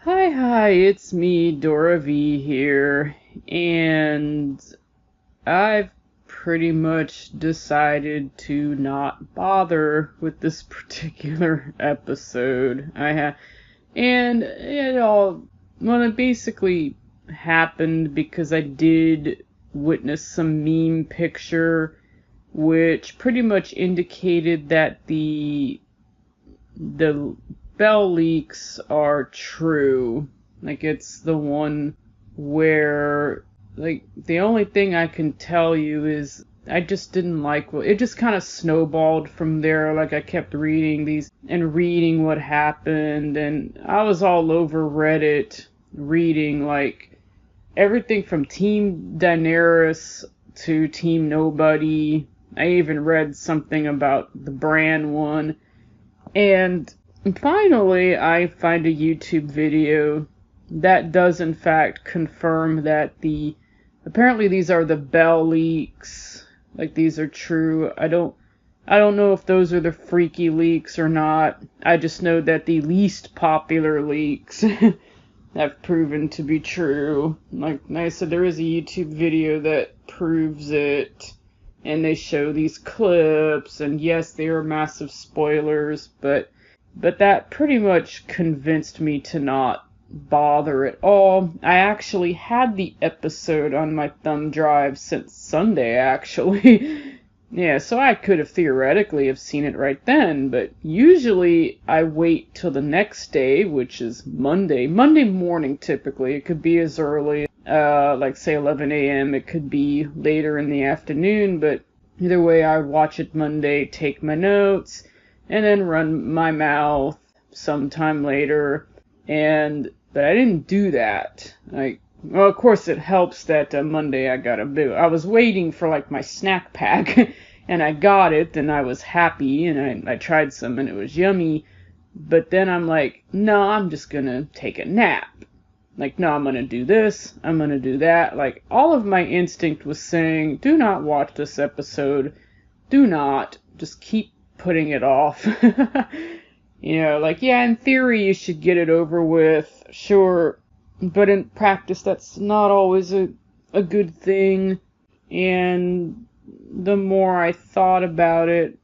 Hi, it's me, Dora V here, and I've pretty much decided to not bother with this particular episode. And it basically happened because I did witness some meme picture which pretty much indicated that the bell leaks are true. Like, it's the one where, like, the only thing I can tell you is I just didn't like it just kind of snowballed from there. Like, I kept reading these and reading what happened, and I was all over Reddit reading, like, everything from Team Daenerys to Team Nobody. I even read something about the Bran one. And finally, I find a YouTube video that does in fact confirm that apparently these are the Bell leaks. Like, these are true. I don't know if those are the freaky leaks or not. I just know that the least popular leaks have proven to be true. Like I said, there is a YouTube video that proves it. And they show these clips, and yes, they are massive spoilers, but that pretty much convinced me to not bother at all. I actually had the episode on my thumb drive since Sunday, actually. Yeah, so I could have theoretically have seen it right then, but usually I wait till the next day, which is Monday morning typically. It could be as early, like say 11 a.m. It could be later in the afternoon, but either way I watch it Monday, take my notes, and then run my mouth sometime later. But I didn't do that. Well, of course it helps that Monday I was waiting for like my snack pack, and I got it, and I was happy, and I tried some, and it was yummy. But then I'm like, no, I'm just gonna take a nap. Like, no, I'm gonna do this, I'm gonna do that. Like, all of my instinct was saying, do not watch this episode. Do not. Just keep putting it off. Like, yeah, in theory you should get it over with, sure. But in practice, that's not always a good thing. And the more I thought about it,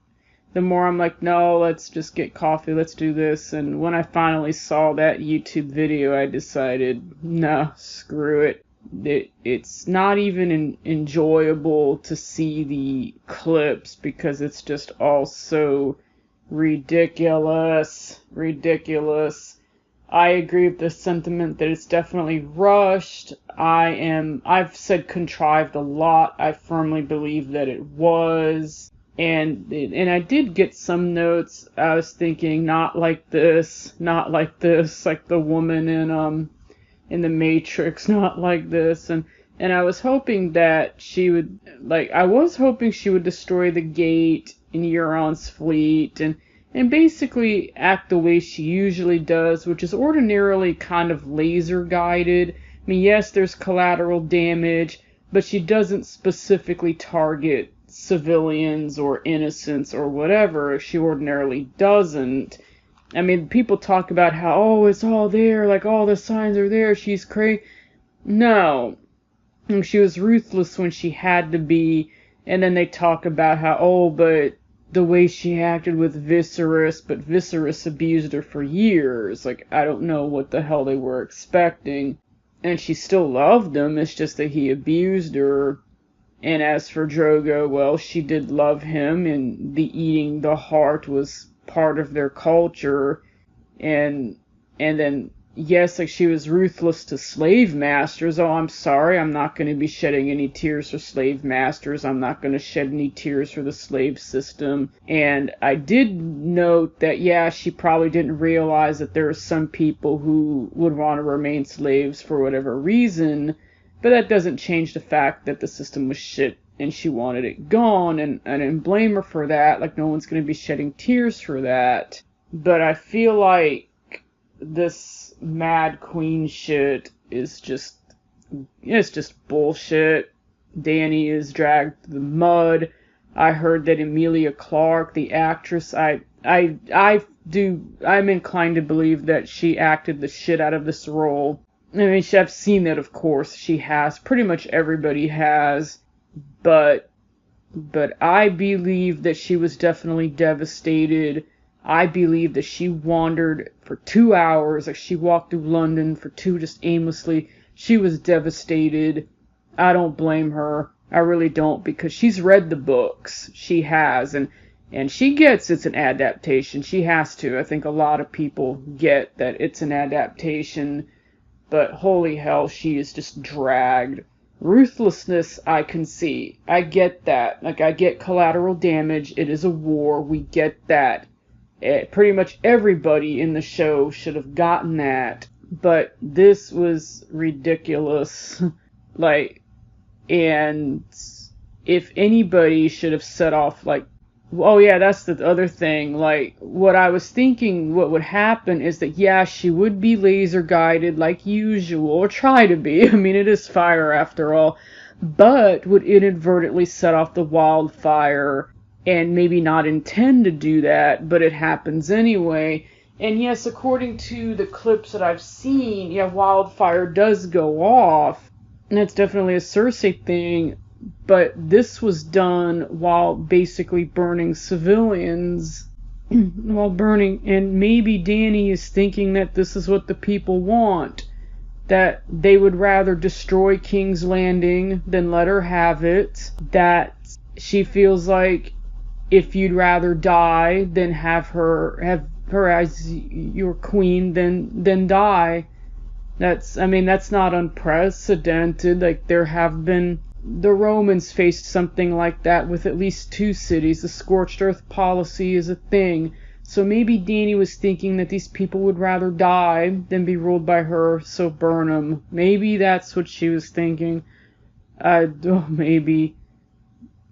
the more I'm like, no, let's just get coffee, let's do this. And when I finally saw that YouTube video, I decided, no, screw it. It's not even enjoyable to see the clips because it's just all so ridiculous. I agree with the sentiment that it's definitely rushed. I've said contrived a lot. I firmly believe that it was. And I did get some notes. I was thinking, not like this, like the woman in the Matrix, not like this. And I was hoping that she would, destroy the gate in Euron's fleet and basically act the way she usually does, which is ordinarily kind of laser guided. I mean, yes, there's collateral damage, but she doesn't specifically target civilians or innocents or whatever. She ordinarily doesn't. I mean, people talk about how, oh, it's all there, like all the signs are there, she's crazy. No. She was ruthless when she had to be, and then they talk about how, oh, but the way she acted with Viserys, but Viserys abused her for years. Like, I don't know what the hell they were expecting. And she still loved him, it's just that he abused her. And as for Drogo, well, she did love him, and the eating the heart was part of their culture. And then, yes, like, she was ruthless to slave masters. Oh, I'm sorry, I'm not going to be shedding any tears for slave masters. I'm not going to shed any tears for the slave system. And I did note that, yeah, she probably didn't realize that there are some people who would want to remain slaves for whatever reason. But that doesn't change the fact that the system was shit and she wanted it gone, and I didn't blame her for that. Like, no one's going to be shedding tears for that. But I feel like this Mad Queen shit is just bullshit. Dany is dragged through the mud. I heard that Emilia Clarke, the actress, I I'm inclined to believe that she acted the shit out of this role. I mean, I've seen that, of course, she has. Pretty much everybody has. But I believe that she was definitely devastated. I believe that she wandered for 2 hours, like she walked through London for 2 just aimlessly. She was devastated. I don't blame her. I really don't, because she's read the books. She has, and she gets it's an adaptation. She has to. I think a lot of people get that it's an adaptation, but holy hell, she is just dragged. Ruthlessness, I can see. I get that. Like, I get collateral damage. It is a war. We get that. Pretty much everybody in the show should have gotten that. But this was ridiculous. Like, and if anybody should have set off, like, oh yeah, that's the other thing. Like, what I was thinking what would happen is that, yeah, she would be laser guided like usual, or try to be. I mean, it is fire after all. But would inadvertently set off the wildfire and maybe not intend to do that, but it happens anyway. And yes, according to the clips that I've seen, yeah, wildfire does go off. And it's definitely a Cersei thing. But this was done while basically burning civilians. While burning. And maybe Dany is thinking that this is what the people want. That they would rather destroy King's Landing than let her have it. That she feels like if you'd rather die than have her as your queen, then die. That's not unprecedented. Like, there have been, the Romans faced something like that with at least 2 cities. The scorched earth policy is a thing. So maybe Dany was thinking that these people would rather die than be ruled by her, so burn them. Maybe that's what she was thinking. Maybe.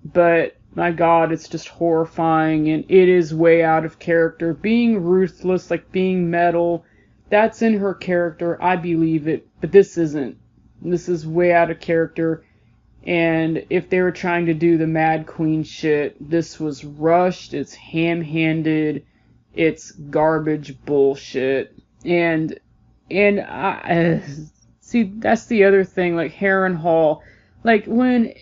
But, my God, it's just horrifying, and it is way out of character. Being ruthless, like being metal, that's in her character, I believe it, but this isn't. This is way out of character, and if they were trying to do the Mad Queen shit, this was rushed, it's ham-handed, it's garbage bullshit, and I, see, that's the other thing, like Harrenhal, like when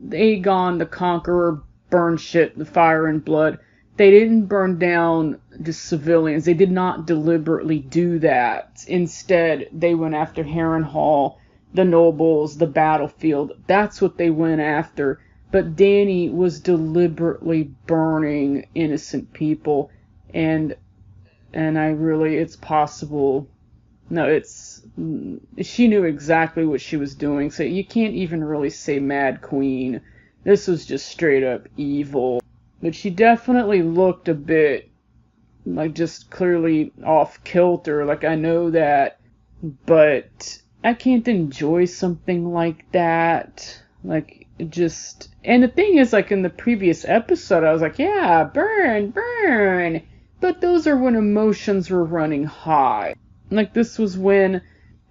Aegon the Conqueror burned shit, the fire and blood, they didn't burn down just civilians. They did not deliberately do that. Instead, they went after Harrenhal, the nobles, the battlefield. That's what they went after. But Dany was deliberately burning innocent people. And it's possible. No, she knew exactly what she was doing. So you can't even really say Mad Queen. This was just straight up evil. But she definitely looked a bit, like, just clearly off kilter. Like, I know that, but I can't enjoy something like that. Like, just, and the thing is, like, in the previous episode, I was like, yeah, burn, burn. But those are when emotions were running high. Like, this was when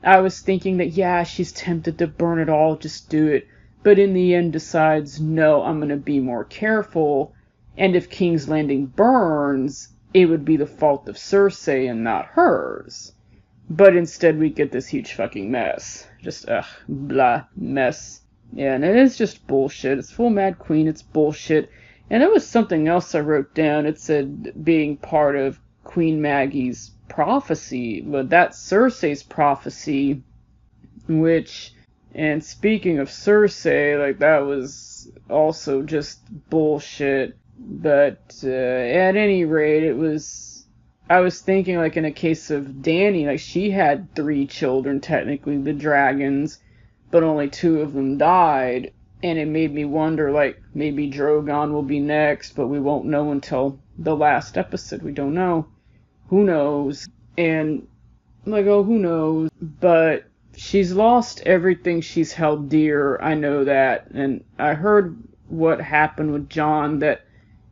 I was thinking that, yeah, she's tempted to burn it all, just do it. But in the end decides, no, I'm going to be more careful. And if King's Landing burns, it would be the fault of Cersei and not hers. But instead we get this huge fucking mess. Just, blah, mess. Yeah, and it is just bullshit. It's full Mad Queen, it's bullshit. And there was something else I wrote down. It said being part of Queen Maggie's prophecy. But that's Cersei's prophecy, which, and speaking of Cersei, like, that was also just bullshit. But at any rate, I was thinking, like, in a case of Dany, like, she had 3 children, technically, the dragons, but only 2 of them died. And it made me wonder, like, maybe Drogon will be next, but we won't know until the last episode. We don't know. Who knows? And I'm like, oh, who knows? But she's lost everything she's held dear. I know that. And I heard what happened with Jon, that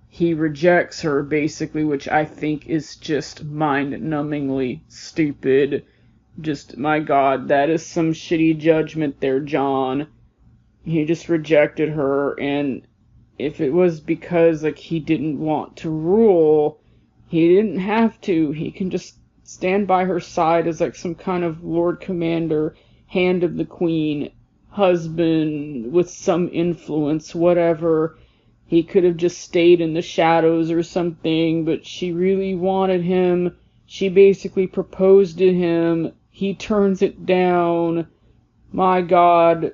he rejects her, basically, which I think is just mind-numbingly stupid. Just, my God, that is some shitty judgment there, Jon. He just rejected her, and if it was because, like, he didn't want to rule, He didn't have to. He can just stand by her side as like some kind of Lord Commander, Hand of the Queen, husband with some influence, whatever. He could have just stayed in the shadows or something, but she really wanted him. She basically proposed to him. He turns it down. My God,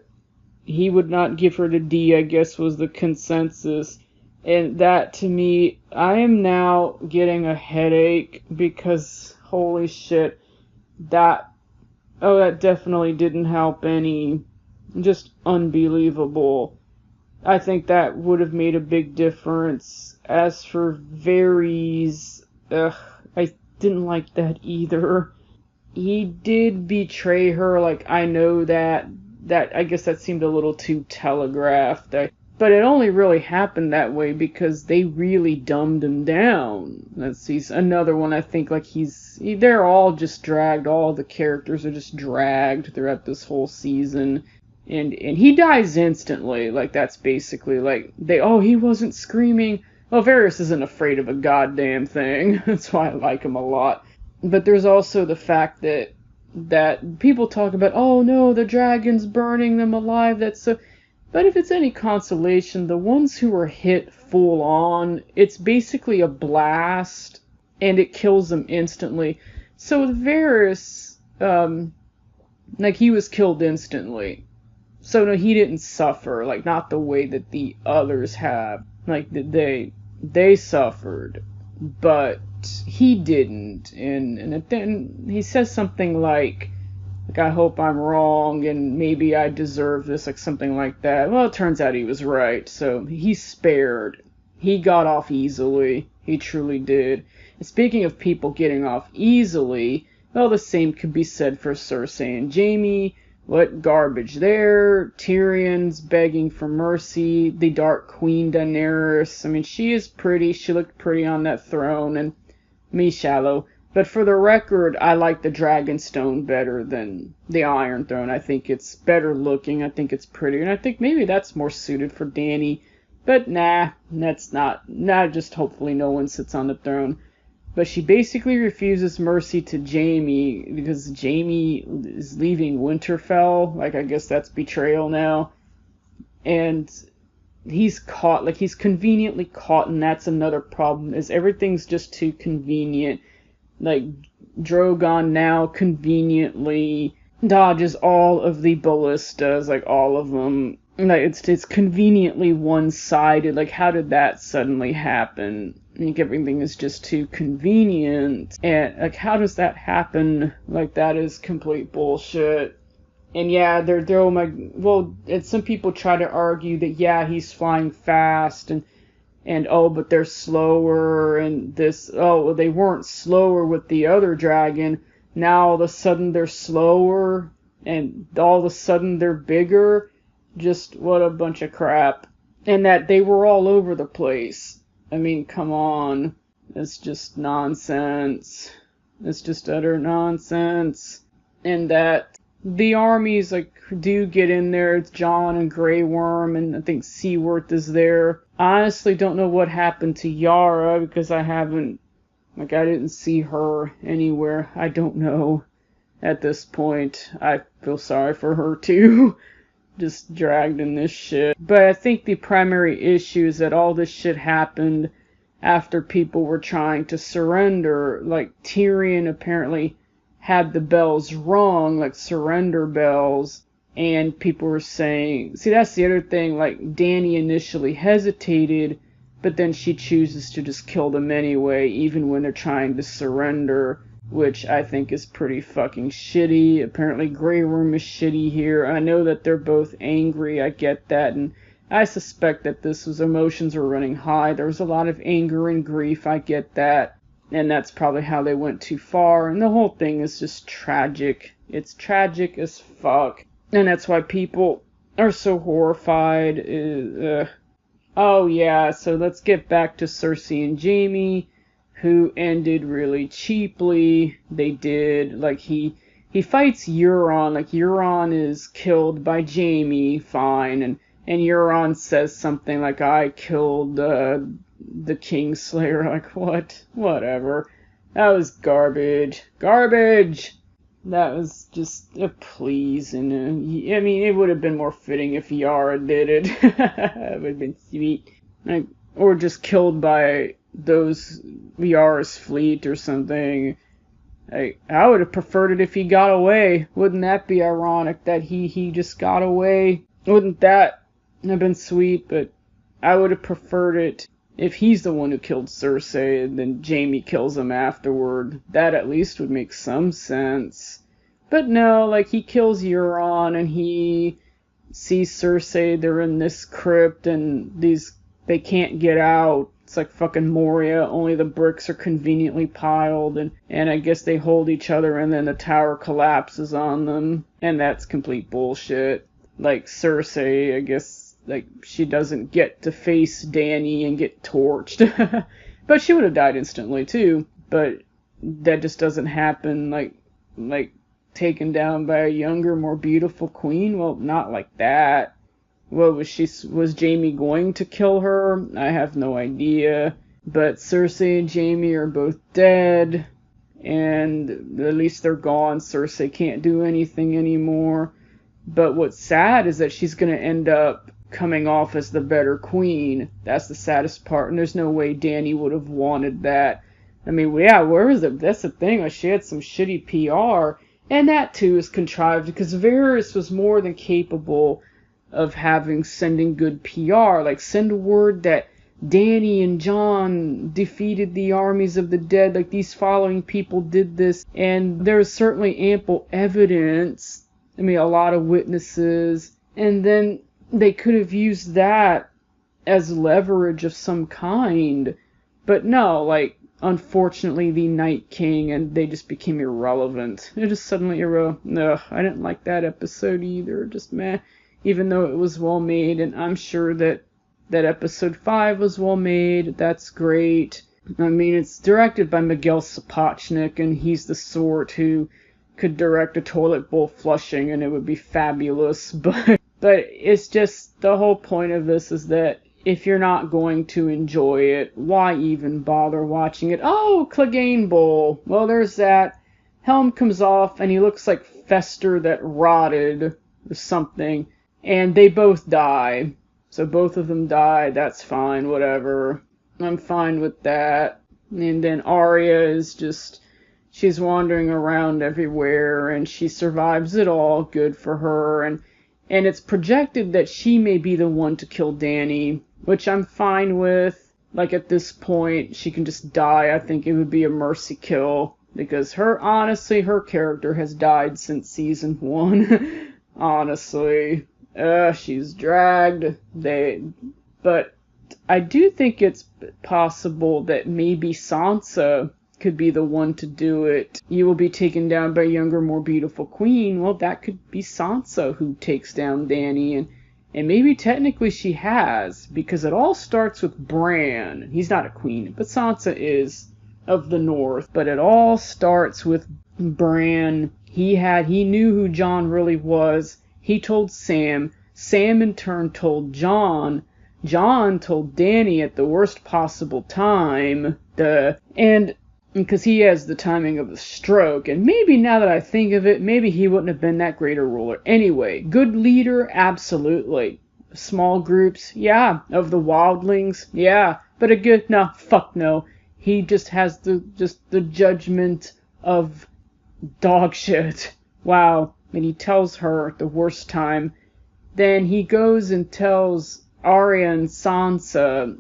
he would not give her the D, I guess was the consensus. And that, to me, I am now getting a headache because, holy shit, that definitely didn't help any. Just unbelievable. I think that would have made a big difference. As for Varys, I didn't like that either. He did betray her, like, I know that I guess that seemed a little too telegraphed. But it only really happened that way because they really dumbed him down. He's another one, I think, like they're all just dragged. All the characters are just dragged throughout this whole season. And he dies instantly. Like, that's basically, like, he wasn't screaming. Well, Varys isn't afraid of a goddamn thing. That's why I like him a lot. But there's also the fact that people talk about, oh no, the dragon's burning them alive, that's so... But if it's any consolation, the ones who are hit full on, it's basically a blast, and it kills them instantly. So with Varys, like, he was killed instantly. So no, he didn't suffer, like, not the way that the others have. Like, they suffered, but he didn't. And then he says something like, I hope I'm wrong, and maybe I deserve this, like something like that. Well, it turns out he was right, so he's spared. He got off easily. He truly did. And speaking of people getting off easily, well, the same could be said for Cersei and Jaime. What garbage there. Tyrion's begging for mercy. The Dark Queen Daenerys. I mean, she is pretty. She looked pretty on that throne, and me shallow. But for the record, I like the Dragonstone better than the Iron Throne. I think it's better looking. I think it's prettier. And I think maybe that's more suited for Dany. But nah, that's not. Just hopefully no one sits on the throne. But she basically refuses mercy to Jaime because Jaime is leaving Winterfell. Like, I guess that's betrayal now. And he's caught. Like, he's conveniently caught, and that's another problem, is everything's just too convenient. Like, Drogon now conveniently dodges all of the ballistas, like all of them. Like, it's conveniently one-sided. Like, how did that suddenly happen? I think everything is just too convenient. And, like, how does that happen? Like, that is complete bullshit. And yeah, and some people try to argue that, yeah, he's flying fast, and but they're slower, and they weren't slower with the other dragon. Now all of a sudden they're slower, and all of a sudden they're bigger. Just what a bunch of crap. And that they were all over the place. I mean, come on. It's just nonsense. It's just utter nonsense. And that the armies, like, do get in there. It's Jon and Grey Worm, and I think Seaworth is there. I honestly don't know what happened to Yara, because I didn't see her anywhere. I don't know at this point. I feel sorry for her too. Just dragged in this shit. But I think the primary issue is that all this shit happened after people were trying to surrender. Like, Tyrion apparently had the bells rung, like surrender bells, and people were saying, see, that's the other thing, like, Dany initially hesitated, but then she chooses to just kill them anyway, even when they're trying to surrender, which I think is pretty fucking shitty. Apparently Grey Worm is shitty here. I know that they're both angry, I get that, and I suspect that emotions were running high. There was a lot of anger and grief, I get that. And that's probably how they went too far. And the whole thing is just tragic. It's tragic as fuck. And that's why people are so horrified. Oh yeah, so let's get back to Cersei and Jaime, who ended really cheaply. They did. Like, he fights Euron. Like, Euron is killed by Jaime, fine. And Euron says something like, I killed the Kingslayer. Like, what? Whatever. That was garbage. Garbage! That was just a please. And I mean, it would have been more fitting if Yara did it. It would have been sweet. Like, or just killed by those Yara's fleet or something. I would have preferred it if he got away. Wouldn't that be ironic that he just got away? Wouldn't that have been sweet? But I would have preferred it if he's the one who killed Cersei and then Jaime kills him afterward. That at least would make some sense. But no, like, he kills Euron and he sees Cersei. They're in this crypt and they can't get out. It's like fucking Moria, only the bricks are conveniently piled, and I guess they hold each other, and then the tower collapses on them, and that's complete bullshit. Like, Cersei, I guess, like, she doesn't get to face Dany and get torched. But she would have died instantly, too. But that just doesn't happen, like taken down by a younger, more beautiful queen? Well, not like that. What was Jaime going to kill her? I have no idea. But Cersei and Jaime are both dead, and at least they're gone. Cersei can't do anything anymore. But what's sad is that she's going to end up coming off as the better queen. That's the saddest part, and there's no way Dany would have wanted that. I mean, yeah, where is it? That's the thing. Like, she had some shitty PR, and that too is contrived because Varys was more than capable of sending good PR. Like, send word that Dany and Jon defeated the armies of the dead. Like, these following people did this, and there's certainly ample evidence. I mean, a lot of witnesses, and then they could have used that as leverage of some kind. But no, like, unfortunately, the Night King, and they just became irrelevant. They're just suddenly irrelevant. No, I didn't like that episode either. Just meh. Even though it was well made, and I'm sure that episode 5 was well made. That's great. I mean, it's directed by Miguel Sapochnik, and he's the sort who could direct a toilet bowl flushing, and it would be fabulous. But it's just, the whole point of this is that if you're not going to enjoy it, why even bother watching it? Oh, Cleganebowl. Well, there's that. Helm comes off, and he looks like Fester that rotted or something. And they both die. So both of them die. That's fine. Whatever. I'm fine with that. And then Arya is just... she's wandering around everywhere. And she survives it all. Good for her. And it's projected that she may be the one to kill Dany. Which I'm fine with. Like, at this point, she can just die. I think it would be a mercy kill. Because honestly, her character has died since season 1. Honestly. She's dragged. But I do think it's possible that maybe Sansa could be the one to do it. You will be taken down by a younger, more beautiful queen. Well, that could be Sansa who takes down Dany, and maybe technically she has, because it all starts with Bran. He's not a queen, but Sansa is of the North. But it all starts with Bran. He knew who Jon really was. He told Sam. Sam in turn told Jon. Jon told Dany at the worst possible time. And because he has the timing of a stroke. And maybe now that I think of it, maybe he wouldn't have been that great a ruler. Anyway, good leader, absolutely. Small groups, yeah. Of the wildlings, yeah. But a good, no, fuck no. He just has the judgment of dog shit. Wow. And he tells her at the worst time. Then he goes and tells Arya and Sansa.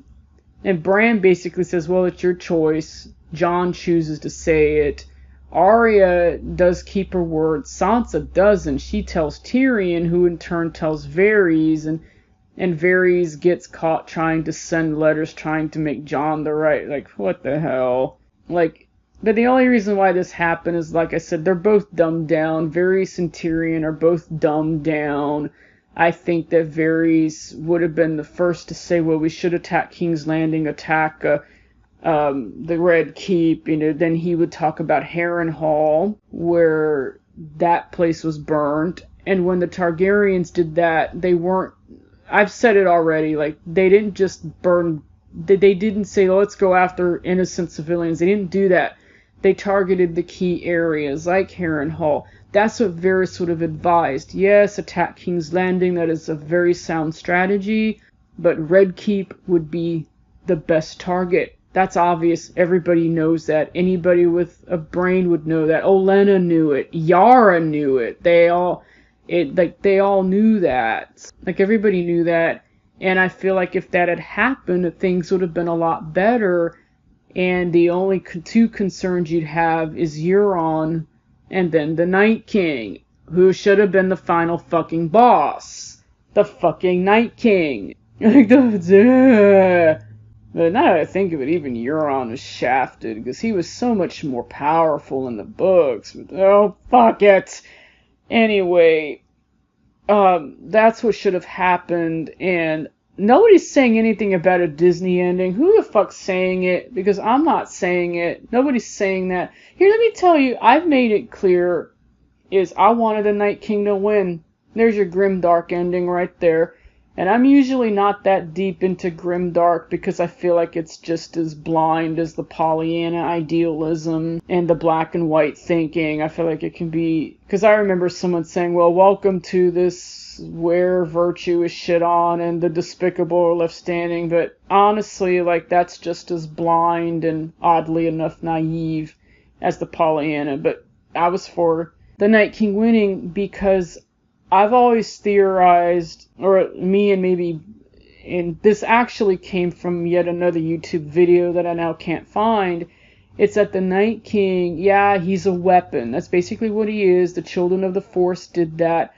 And Bran basically says, well, it's your choice. Jon chooses to say it. Arya does keep her word. Sansa doesn't. She tells Tyrion, who in turn tells Varys. And Varys gets caught trying to send letters trying to make Jon the right. Like, what the hell? Like... But the only reason why this happened is, like I said, they're both dumbed down. Varys and Tyrion are both dumbed down. I think that Varys would have been the first to say, well, we should attack King's Landing, attack the Red Keep. You know, then he would talk about Harrenhal, where that place was burned. And when the Targaryens did that, they weren't... I've said it already, like, they didn't just burn They didn't say, let's go after innocent civilians. They didn't do that. They targeted the key areas, like Harrenhal. That's what Varys would have advised. Yes, attack King's Landing. That is a very sound strategy. But Red Keep would be the best target. That's obvious. Everybody knows that. Anybody with a brain would know that. Olenna knew it. Yara knew it. They all knew that. Like, everybody knew that. And I feel like if that had happened, things would have been a lot better. And the only two concerns you'd have is Euron and then the Night King, who should have been the final fucking boss. The fucking Night King. Like, but now that I think of it, even Euron was shafted, because he was so much more powerful in the books. But, oh, fuck it. Anyway, that's what should have happened, and nobody's saying anything about a Disney ending. Who the fuck's saying it? Because I'm not saying it. Nobody's saying that. Here, let me tell you, I've made it clear, is I wanted the Night King to win. There's your grimdark ending right there. And I'm usually not that deep into grimdark because I feel like it's just as blind as the Pollyanna idealism and the black and white thinking. I feel like it can be... Because I remember someone saying, well, welcome to this where virtue is shit on and the despicable are left standing. But honestly, like, that's just as blind and oddly enough naive as the Pollyanna. But I was for the Night King winning because I've always theorized, or me and maybe, and this actually came from yet another YouTube video that I now can't find. It's that the Night King, yeah, he's a weapon. That's basically what he is. The Children of the Force did that.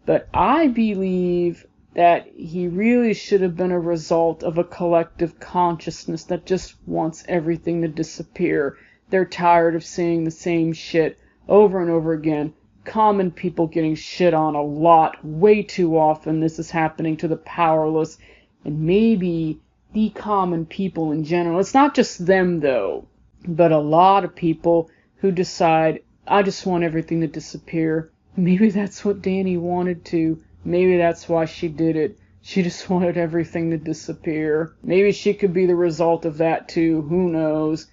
But I believe that he really should have been a result of a collective consciousness that just wants everything to disappear. They're tired of seeing the same shit over and over again. Common people getting shit on a lot, way too often. This is happening to the powerless and maybe the common people in general. It's not just them, though, but a lot of people who decide, I just want everything to disappear. Maybe that's what Dany wanted to. Maybe that's why she did it. She just wanted everything to disappear. Maybe she could be the result of that, too. Who knows?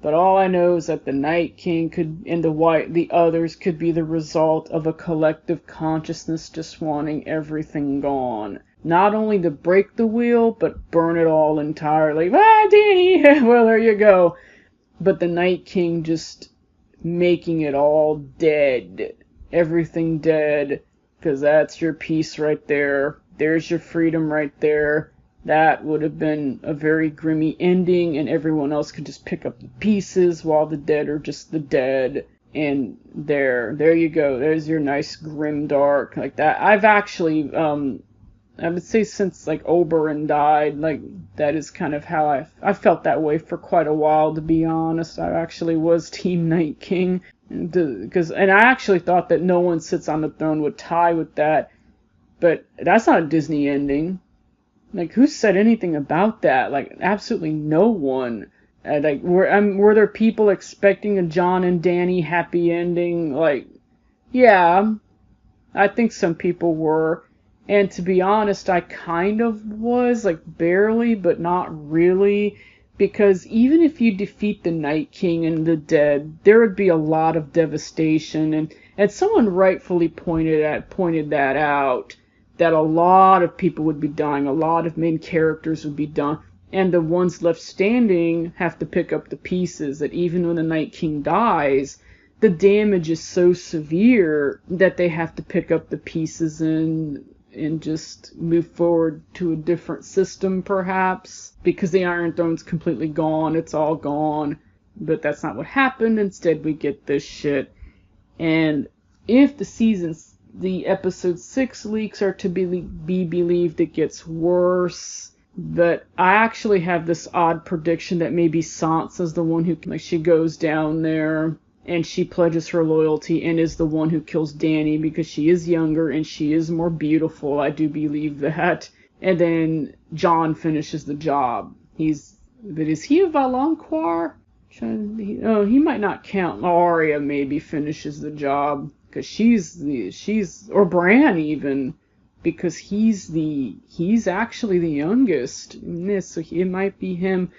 But all I know is that the Night King could, and the others could be the result of a collective consciousness just wanting everything gone. Not only to break the wheel, but burn it all entirely. Ah, Dany! Well, there you go. But the Night King just making it all dead. Everything dead. Because that's your peace right there. There's your freedom right there. That would have been a very grimy ending, and everyone else could just pick up the pieces while the dead are just the dead. And there you go. There's your nice grimdark like that. I've actually, I would say since like Oberyn died, like that is kind of how I felt that way for quite a while. To be honest, I actually was Team Night King, and I actually thought that No One Sits on the Throne would tie with that, but that's not a Disney ending. Like, who said anything about that? Like, absolutely no one. Like, were there people expecting a Jon and Dany happy ending? Like, yeah, I think some people were. And to be honest, I kind of was, like, barely, but not really. Because even if you defeat the Night King and the dead, there would be a lot of devastation. And someone rightfully pointed that out. That a lot of people would be dying, a lot of main characters would be done, and the ones left standing have to pick up the pieces, that even when the Night King dies, the damage is so severe that they have to pick up the pieces and just move forward to a different system, perhaps, because the Iron Throne's completely gone, it's all gone, but that's not what happened. Instead, we get this shit, and if the episode 6 leaks are to be believed, it gets worse. But I actually have this odd prediction that maybe Sansa's the one who, like, she goes down there and she pledges her loyalty and is the one who kills Dany because she is younger and she is more beautiful. I do believe that. And then Jon finishes the job. But is he a Valonqar? He might not count. Arya maybe finishes the job. Because she's or Bran even. because he's actually the youngest in this, so it might be him.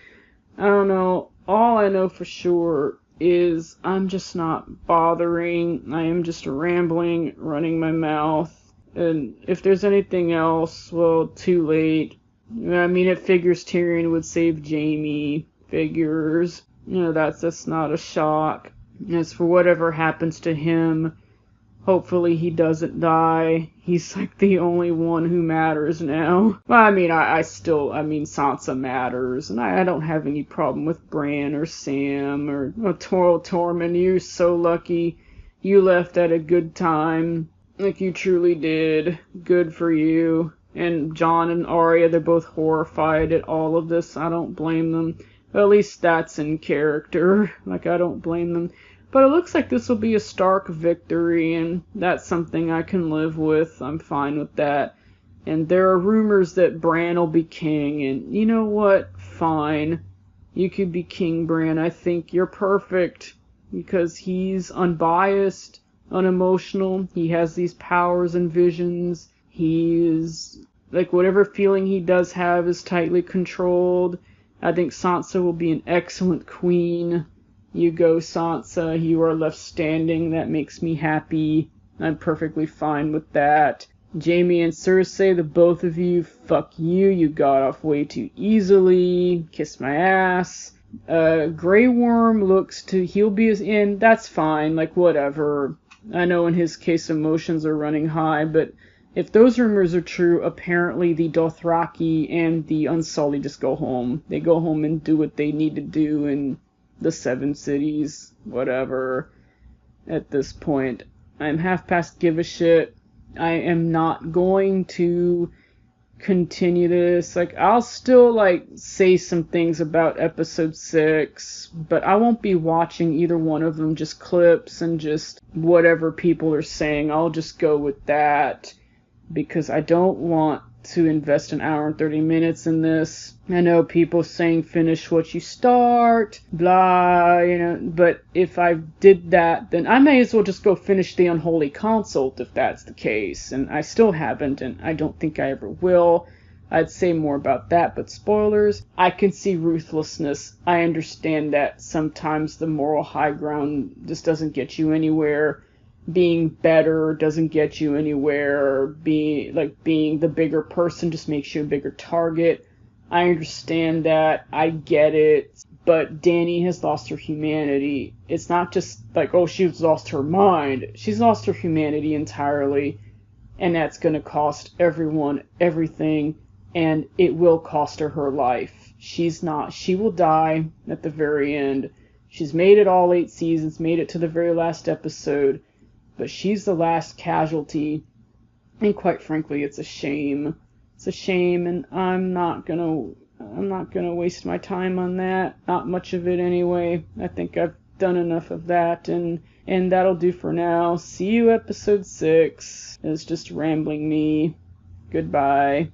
I don't know. All I know for sure is I'm just not bothering. I am just rambling, running my mouth. And if there's anything else, well, too late. I mean, it figures Tyrion would save Jaime. Figures. That's not a shock. As for whatever happens to him, hopefully he doesn't die. He's like the only one who matters now. Well, I mean, I Sansa matters, and I don't have any problem with Bran or Sam or Tormund. You're so lucky you left at a good time. Like you truly did. Good for you. And Jon and Arya, they're both horrified at all of this. I don't blame them. At least that's in character. Like, I don't blame them. But it looks like this will be a Stark victory, and that's something I can live with. I'm fine with that. And there are rumors that Bran will be king, and you know what? Fine. You could be King Bran. I think you're perfect, because he's unbiased, unemotional. He has these powers and visions. He's, like, whatever feeling he does have is tightly controlled. I think Sansa will be an excellent queen. You go, Sansa. You are left standing. That makes me happy. I'm perfectly fine with that. Jaime and Cersei, the both of you, fuck you. You got off way too easily. Kiss my ass. Grey Worm he'll be in. That's fine. Like, whatever. I know in his case emotions are running high, but if those rumors are true, apparently the Dothraki and the Unsullied just go home. They go home and do what they need to do in the Seven Cities, whatever. At this point, I'm half past give a shit. I am not going to continue this. Like, I'll still, like, say some things about episode 6, but I won't be watching either one of them, just clips and just whatever people are saying. I'll just go with that, because I don't want to invest an hour and 30 minutes in this. I know people saying finish what you start, blah, but if I did that, then I may as well just go finish the Unholy Consult if that's the case, and I still haven't, and I don't think I ever will. I'd say more about that, but spoilers. I can see ruthlessness. I understand that sometimes the moral high ground just doesn't get you anywhere. Being better doesn't get you anywhere. Being the bigger person just makes you a bigger target. I understand that. I get it. But Dany has lost her humanity. It's not just like, oh, she's lost her mind. She's lost her humanity entirely. And that's going to cost everyone everything. And it will cost her life. She will die at the very end. She's made it all 8 seasons, made it to the very last episode. But she's the last casualty, and quite frankly, it's a shame. It's a shame, and I'm not gonna waste my time on that. Not much of it anyway. I think I've done enough of that, and that'll do for now. See you episode 6. It's just rambling me. Goodbye.